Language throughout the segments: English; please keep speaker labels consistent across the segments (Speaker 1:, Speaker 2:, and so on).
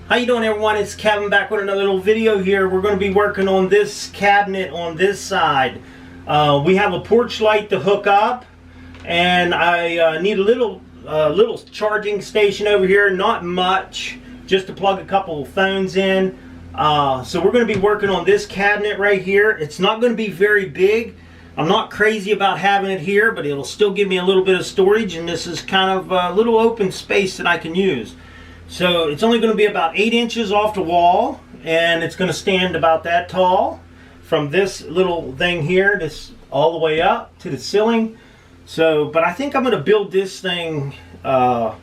Speaker 1: How you doing, everyone? It's Kevin back with another little video here. We're going to be working on this cabinet on this side. We have a porch light to hook up, and I need a little charging station over here. Not much, just to plug a couple of phones in. So we're going to be working on this cabinet right here. It's not going to be very big. I'm not crazy about having it here, but it'll still give me a little bit of storage, and this is kind of a little open space that I can use. So it's only going to be about 8 inches off the wall, and it's going to stand about that tall from this little thing here, this all the way up to the ceiling. So, but I think I'm going to build this thing kind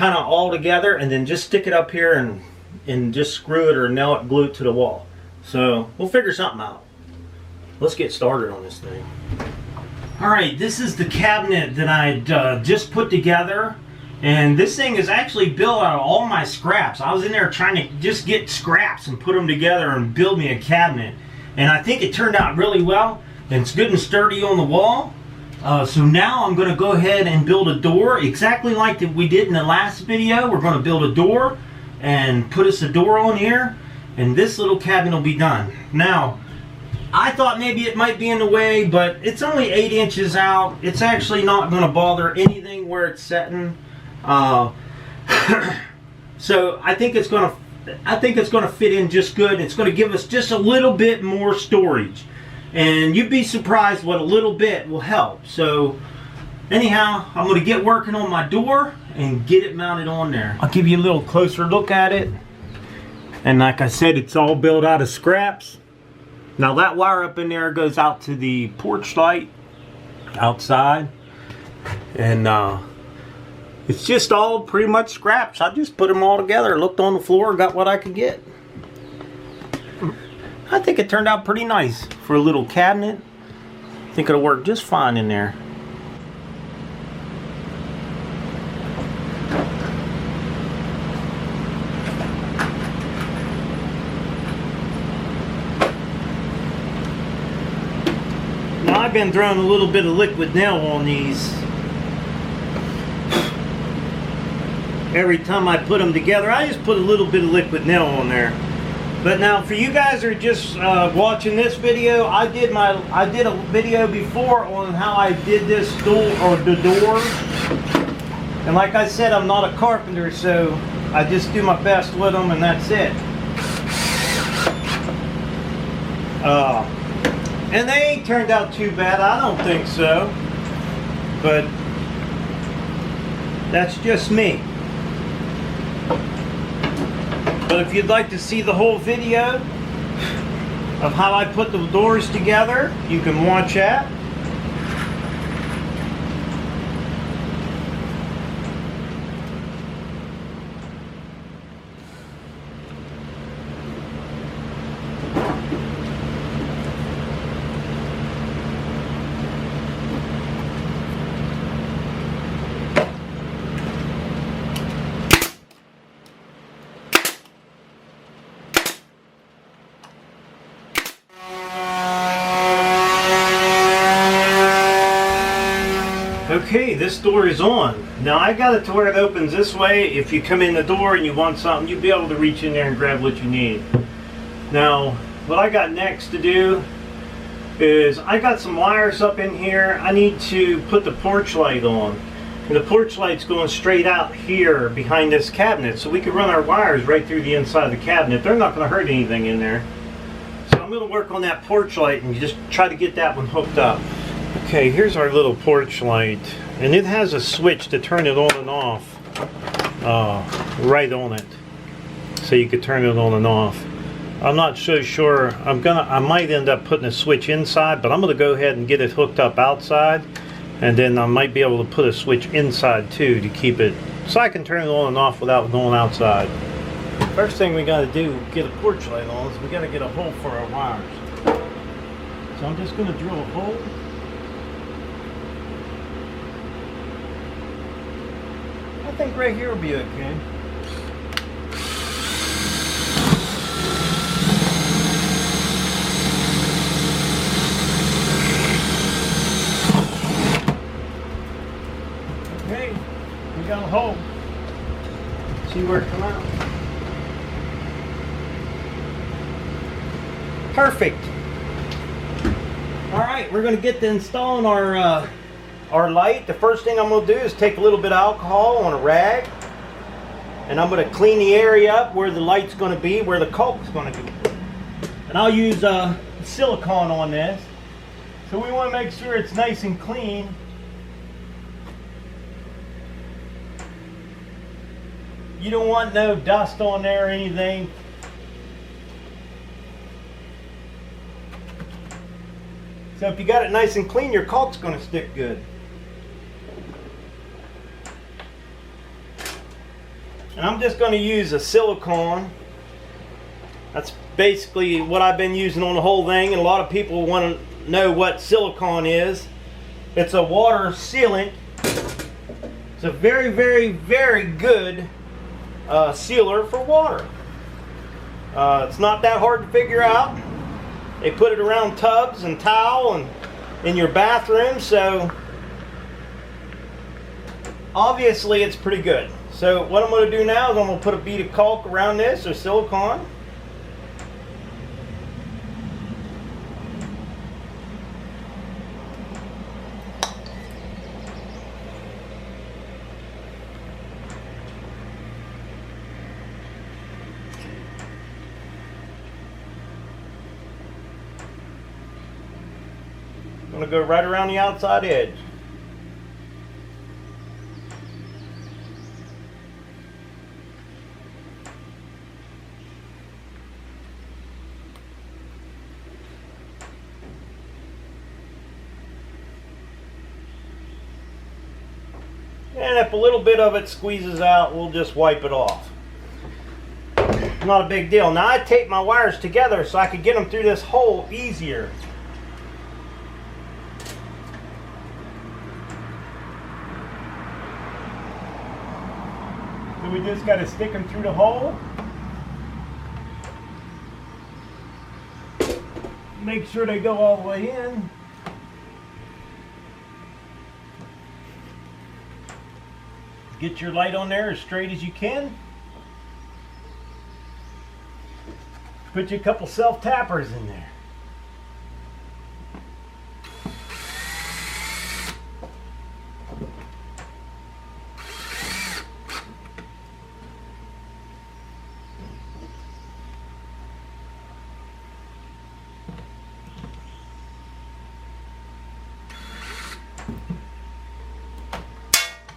Speaker 1: of all together, and then just stick it up here and just screw it or nail it, glue it to the wall. So we'll figure something out. Let's get started on this thing. All right, this is the cabinet that I just put together. And this thing is actually built out of all my scraps. I was in there trying to just get scraps and put them together and build me a cabinet. And I think it turned out really well. And it's good and sturdy on the wall. So now I'm going to go ahead and build a door exactly like that we did in the last video. We're going to build a door and put us a door on here. And this little cabinet will be done. Now, I thought maybe it might be in the way, but it's only 8 inches out. It's actually not going to bother anything where it's setting. So I think it's gonna fit in just good. It's gonna give us just a little bit more storage, and you'd be surprised what a little bit will help. So anyhow, I'm gonna get working on my door and get it mounted on there. I'll give you a little closer look at it. And like I said, it's all built out of scraps. Now that wire up in there goes out to the porch light outside, and it's just all pretty much scraps. I just put them all together, looked on the floor, got what I could get. I think it turned out pretty nice for a little cabinet. I think it'll work just fine in there. Now I've been throwing a little bit of liquid nail on these. Every time I put them together, I just put a little bit of liquid nail on there. But now, for you guys who are just watching this video, I did a video before on how I did this door or the doors. And like I said, I'm not a carpenter, so I just do my best with them, and that's it. And they ain't turned out too bad. I don't think so. But that's just me. But if you'd like to see the whole video of how I put the doors together, you can watch that. Okay, this door is on. Now I got it to where it opens this way. If you come in the door and you want something, you'll be able to reach in there and grab what you need. Now, what I got next to do is I got some wires up in here. I need to put the porch light on. And the porch light's going straight out here behind this cabinet, so we can run our wires right through the inside of the cabinet. They're not going to hurt anything in there. So I'm going to work on that porch light and just try to get that one hooked up. Okay, here's our little porch light, and it has a switch to turn it on and off right on it, so you could turn it on and off. I'm not so sure. I might end up putting a switch inside, but I'm gonna go ahead and get it hooked up outside, and then I might be able to put a switch inside too to keep it so I can turn it on and off without going outside. First thing we got to do to get a porch light on is we got to get a hole for our wires. So I'm just going to drill a hole. I think right here will be okay. Okay, we got a hole. See where it come out. Perfect. All right, we're going to get to installing our light. The first thing I'm going to do is take a little bit of alcohol on a rag, and I'm going to clean the area up where the light's going to be, where the caulk's going to be. And I'll use silicone on this, so we want to make sure it's nice and clean. You don't want no dust on there or anything. So if you got it nice and clean, your caulk's going to stick good. And I'm just going to use a silicone. That's basically what I've been using on the whole thing, and a lot of people want to know what silicone is. It's a water sealant. It's a very, very, very good sealer for water. It's not that hard to figure out. They put it around tubs and towel and in your bathroom, so obviously it's pretty good. So what I'm going to do now is I'm going to put a bead of caulk around this, or silicone. I'm going to go right around the outside edge. And if a little bit of it squeezes out, we'll just wipe it off. Not a big deal. Now I tape my wires together so I could get them through this hole easier. So we just got to stick them through the hole. Make sure they go all the way in. Get your light on there as straight as you can. Put you a couple self-tappers in there.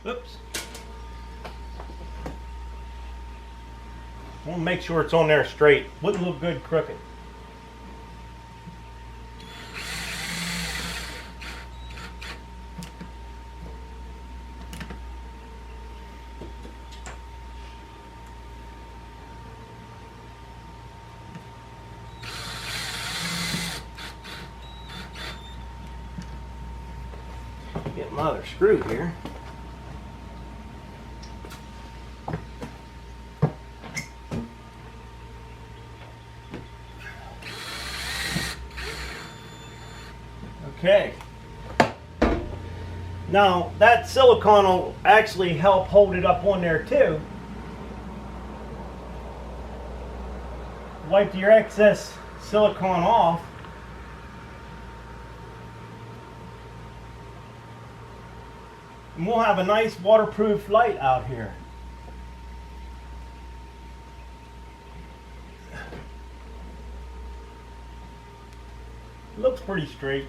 Speaker 1: Oops. I want to make sure it's on there straight. Wouldn't look good crooked. Get my other screw here. Okay. Now that silicone will actually help hold it up on there too. Wipe your excess silicone off. And we'll have a nice waterproof light out here. Looks pretty straight.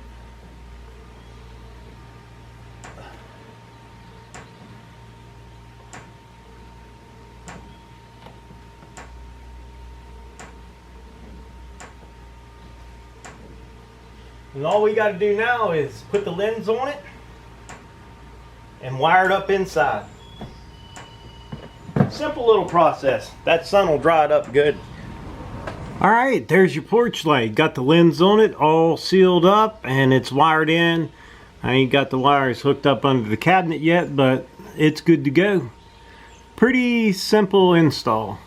Speaker 1: And all we got to do now is put the lens on it and wire it up inside. Simple little process. That sun will dry it up good. Alright, there's your porch light. Got the lens on it, all sealed up, and it's wired in. I ain't got the wires hooked up under the cabinet yet, but it's good to go. Pretty simple install.